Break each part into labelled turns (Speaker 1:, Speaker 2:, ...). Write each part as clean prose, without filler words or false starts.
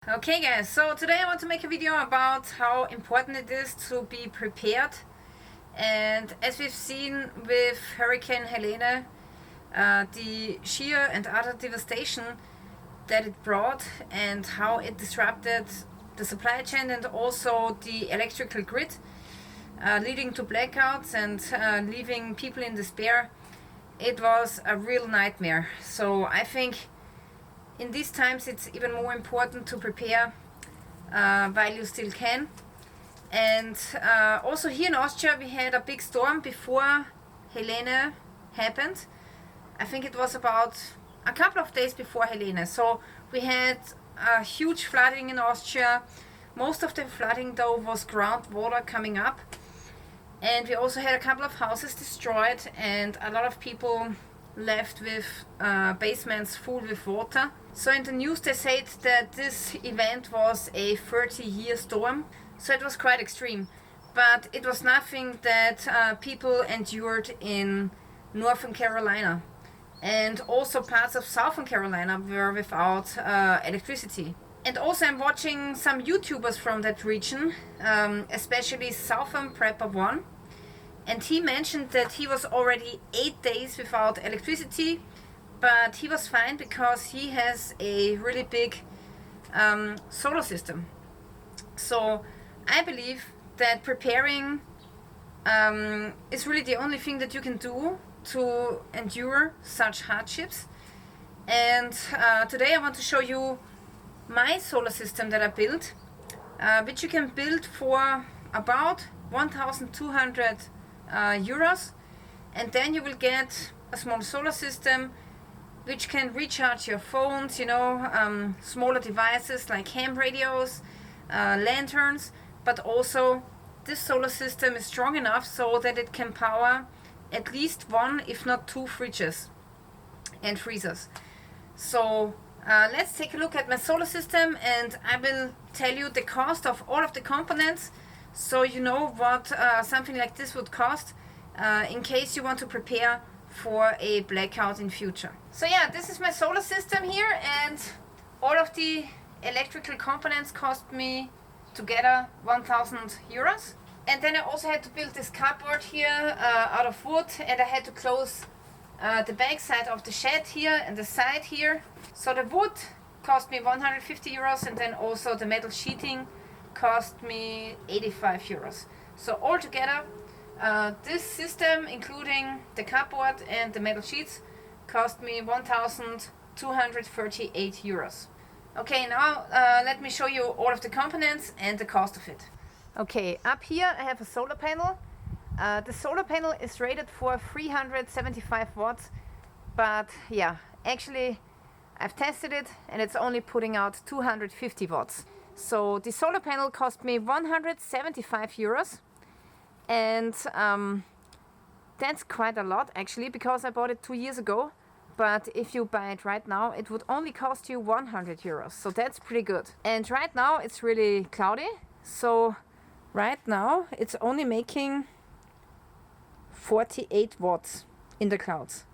Speaker 1: Okay guys, so today I want to make a video about how important it is to be prepared. And as we've seen with Hurricane Helene, the sheer and utter devastation that it brought and how it disrupted the supply chain and also the electrical grid, leading to blackouts and leaving people in despair, it was a real nightmare. So I think in these times it's even more important to prepare while you still can. And also here in Austria we had a big storm before Helene happened. I think it was about a couple of days before Helene. So we had a huge flooding in Austria. Most of the flooding though was groundwater coming up. And we also had a couple of houses destroyed and a lot of people left with basements full with water. So in the news they said that this event was a 30-year storm, so it was quite extreme. But it was nothing that people endured in Northern Carolina. And also parts of Southern Carolina were without electricity. And also I'm watching some YouTubers from that region, especially Southern Prepper 1. And he mentioned that he was already 8 days without electricity, but he was fine because he has a really big solar system. So I believe that preparing is really the only thing that you can do to endure such hardships. And today I want to show you my solar system that I built, which you can build for about 1,200 euros, and then you will get a small solar system which can recharge your phones, smaller devices like ham radios, lanterns, but also this solar system is strong enough so that it can power at least one, if not two fridges and freezers. So let's take a look at my solar system, and I will tell you the cost of all of the components, so you know what something like this would cost in case you want to prepare for a blackout in future. So yeah, this is my solar system here, and all of the electrical components cost me together 1,000 euros. And then I also had to build this cupboard here out of wood, and I had to close the back side of the shed here and the side here. So the wood cost me 150 euros, and then also the metal sheeting cost me 85 euros. So altogether, this system, including the cupboard and the metal sheets, cost me 1,238 euros. Okay, now let me show you all of the components and the cost of it. Okay, up here I have a solar panel. The solar panel is rated for 375 watts, but yeah, actually I've tested it and it's only putting out 250 watts. So the solar panel cost me 175 euros, and that's quite a lot actually, because I bought it 2 years ago. But if you buy it right now, it would only cost you 100 euros. So that's pretty good. And right now it's really cloudy. So right now it's only making 48 watts in the clouds.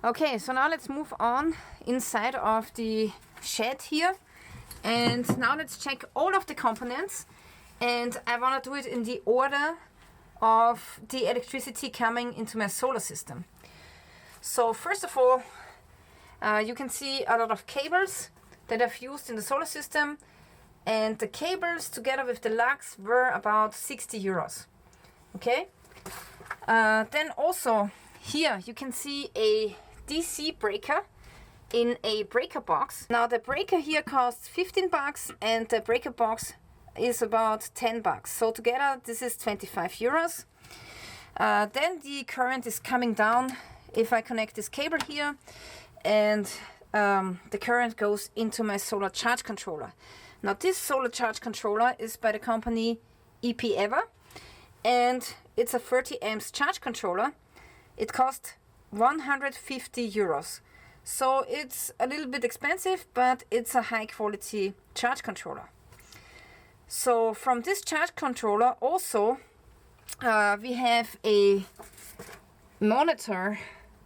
Speaker 1: Okay, so now let's move on inside of the shed here. And now let's check all of the components. And I want to do it in the order of the electricity coming into my solar system. So first of all, you can see a lot of cables that I've used in the solar system, and the cables together with the lugs were about 60 euros. Okay. Then also here you can see a DC breaker in a breaker box. Now the breaker here costs 15 bucks and the breaker box is about 10 bucks. So together this is 25 euros. Then the current is coming down if I connect this cable here, and the current goes into my solar charge controller. Now this solar charge controller is by the company EP-Ever, and it's a 30 amps charge controller. It costs 150 euros. So it's a little bit expensive, but it's a high quality charge controller. So from this charge controller also we have a monitor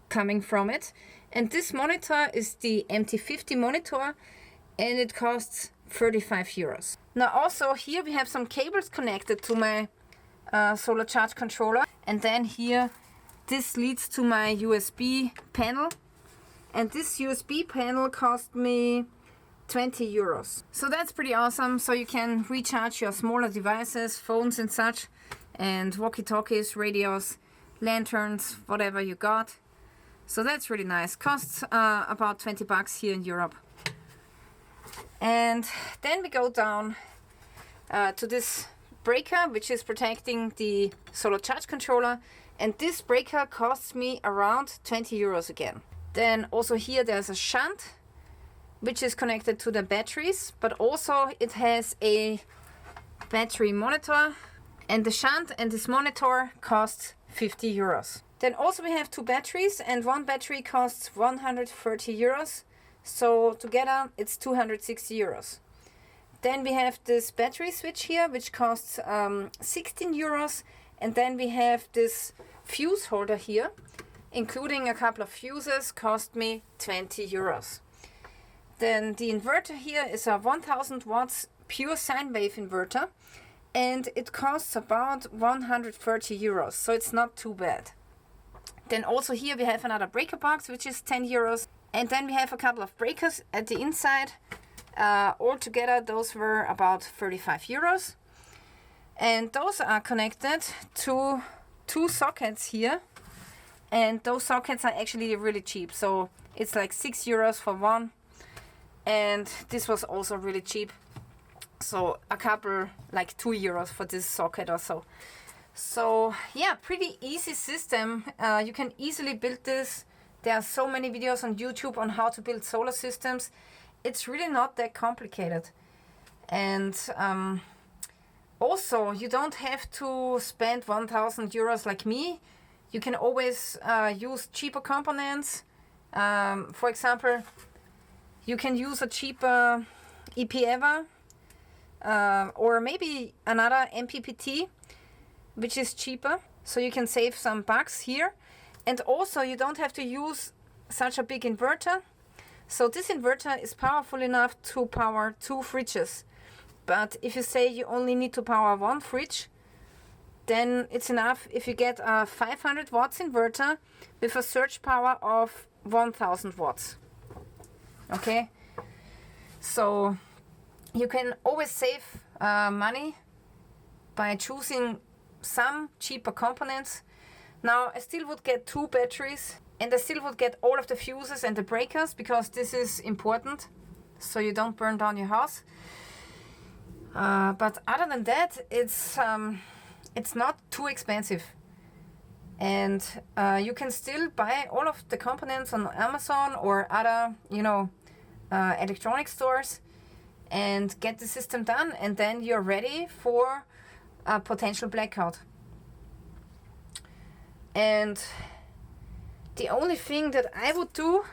Speaker 1: coming from it, and this monitor is the MT50 monitor, and it costs 35 euros. Now also here we have some cables connected to my solar charge controller, and then here this leads to my USB panel, and this USB panel cost me 20 euros. So that's pretty awesome. So you can recharge your smaller devices, phones and such, and walkie-talkies, radios, lanterns, whatever you got. So that's really nice. Costs about 20 bucks here in Europe. And then we go down to this breaker, which is protecting the solar charge controller, and this breaker costs me around 20 euros again. Then also here there's a shunt which is connected to the batteries, but also it has a battery monitor, and the shunt and this monitor costs 50 euros. Then also we have two batteries, and one battery costs 130 euros. So together it's 260 euros. Then we have this battery switch here, which costs 16 euros. And then we have this fuse holder here, including a couple of fuses, cost me 20 euros. Then the inverter here is a 1000 watts pure sine wave inverter, and it costs about 130 euros. So it's not too bad. Then also here we have another breaker box, which is 10 euros. And then we have a couple of breakers at the inside. Altogether, those were about 35 euros. And those are connected to two sockets here. And those sockets are actually really cheap. So it's like 6 euros for one. And this was also really cheap. So a couple, like 2 euros for this socket or so. So yeah, pretty easy system. You can easily build this. There are so many videos on YouTube on how to build solar systems. It's really not that complicated. And also, you don't have to spend 1,000 euros like me. You can always use cheaper components. For example, you can use a cheaper EPEVA or maybe another MPPT, which is cheaper. So you can save some bucks here. And also you don't have to use such a big inverter. So this inverter is powerful enough to power 2 fridges. But if you say you only need to power 1 fridge, then it's enough if you get a 500 watts inverter with a surge power of 1000 watts. Okay? So you can always save money by choosing some cheaper components. Now I still would get 2 batteries, and I still would get all of the fuses and the breakers, because this is important so you don't burn down your house. But other than that, it's not too expensive, and you can still buy all of the components on Amazon or other, electronic stores, and get the system done, and then you're ready for a potential blackout. And the only thing that I would do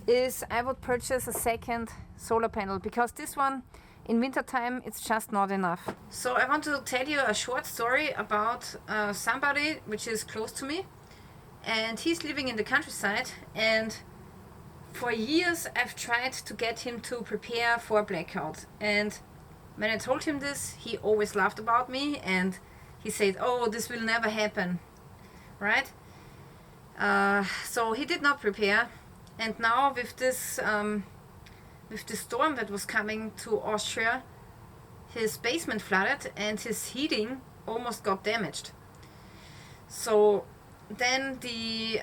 Speaker 1: is I would purchase a second solar panel, because this one in wintertime it's just not enough. So I want to tell you a short story about somebody which is close to me, and he's living in the countryside, and for years I've tried to get him to prepare for a blackout. And when I told him this, he always laughed about me, and he said, "Oh, this will never happen." Right? So he did not prepare, and now with this storm that was coming to Austria, his basement flooded and his heating almost got damaged. So then the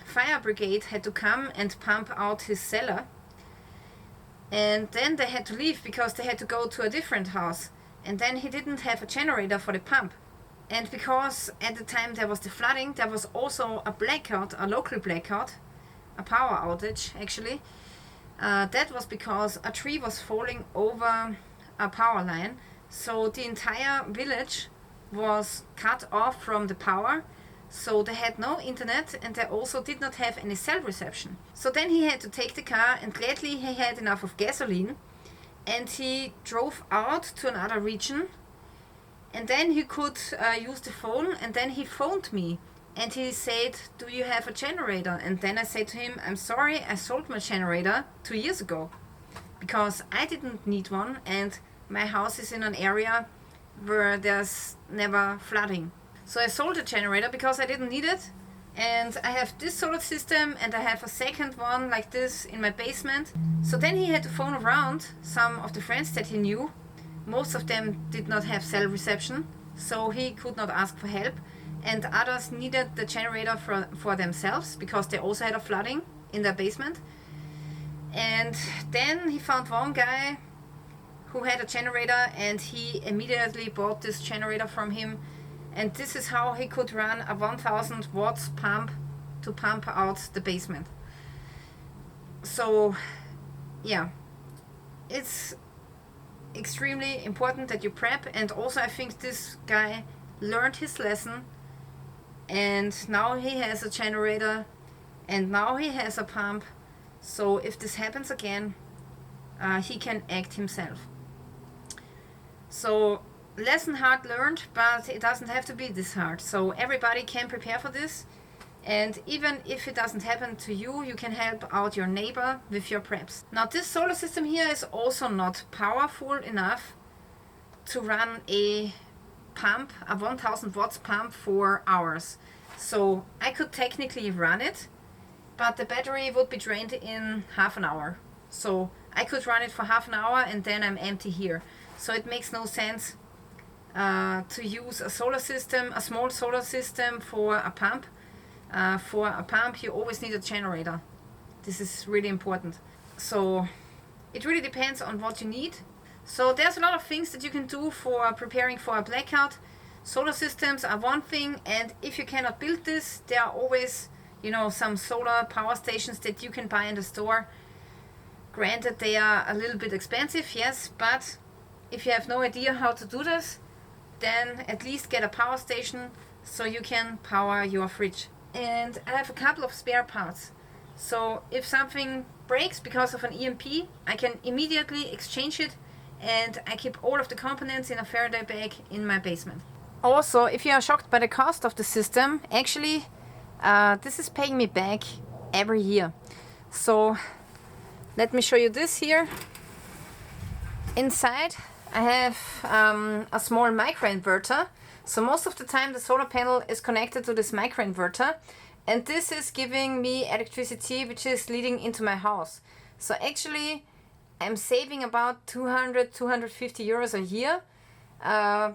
Speaker 1: fire brigade had to come and pump out his cellar, and then they had to leave because they had to go to a different house, and then he didn't have a generator for the pump. And because at the time there was the flooding, there was also a blackout, a local blackout, a power outage actually. That was because a tree was falling over a power line. So the entire village was cut off from the power. So they had no internet, and they also did not have any cell reception. So then he had to take the car, and gladly he had enough of gasoline, and he drove out to another region. And then he could use the phone, and then he phoned me, and he said, "Do you have a generator?" And then I said to him, "I'm sorry, I sold my generator 2 years ago, because I didn't need one, and my house is in an area where there's never flooding. So I sold the generator because I didn't need it, and I have this solar system and I have a second one like this in my basement. So then he had to phone around some of the friends that he knew. Most of them did not have cell reception, so he could not ask for help, and others needed the generator for themselves because they also had a flooding in their basement. And then he found one guy who had a generator, and he immediately bought this generator from him, and this is how he could run a 1000 watts pump to pump out the basement. So yeah, it's extremely important that you prep, and also I think this guy learned his lesson, and now he has a generator and now he has a pump, so if this happens again, he can act himself. So lesson hard learned, but it doesn't have to be this hard. So everybody can prepare for this, and even if it doesn't happen to you, you can help out your neighbor with your preps. Now this solar system here is also not powerful enough to run a pump, a 1000 watts pump for hours. So I could technically run it, but the battery would be drained in half an hour. So I could run it for half an hour and then I'm empty here. So it makes no sense to use a solar system, a small solar system for a pump. For a pump you always need a generator. This is really important. So it really depends on what you need. So there's a lot of things that you can do for preparing for a blackout. Solar systems are one thing, and if you cannot build this, there are always, you know, some solar power stations that you can buy in the store. Granted, they are a little bit expensive, yes, but if you have no idea how to do this, then at least get a power station so you can power your fridge. And I have a couple of spare parts. So if something breaks because of an EMP, I can immediately exchange it, and I keep all of the components in a Faraday bag in my basement. Also, if you are shocked by the cost of the system, actually this is paying me back every year. So let me show you this here. Inside I have a small microinverter. So most of the time the solar panel is connected to this microinverter, and this is giving me electricity which is leading into my house. So actually I'm saving about 200-250 euros a year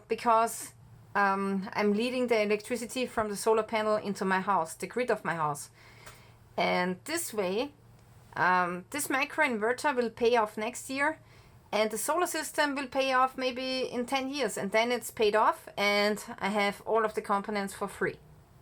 Speaker 1: because I'm leading the electricity from the solar panel into my house, the grid of my house. And this way, this microinverter will pay off next year, and the solar system will pay off maybe in 10 years, and then it's paid off and I have all of the components for free.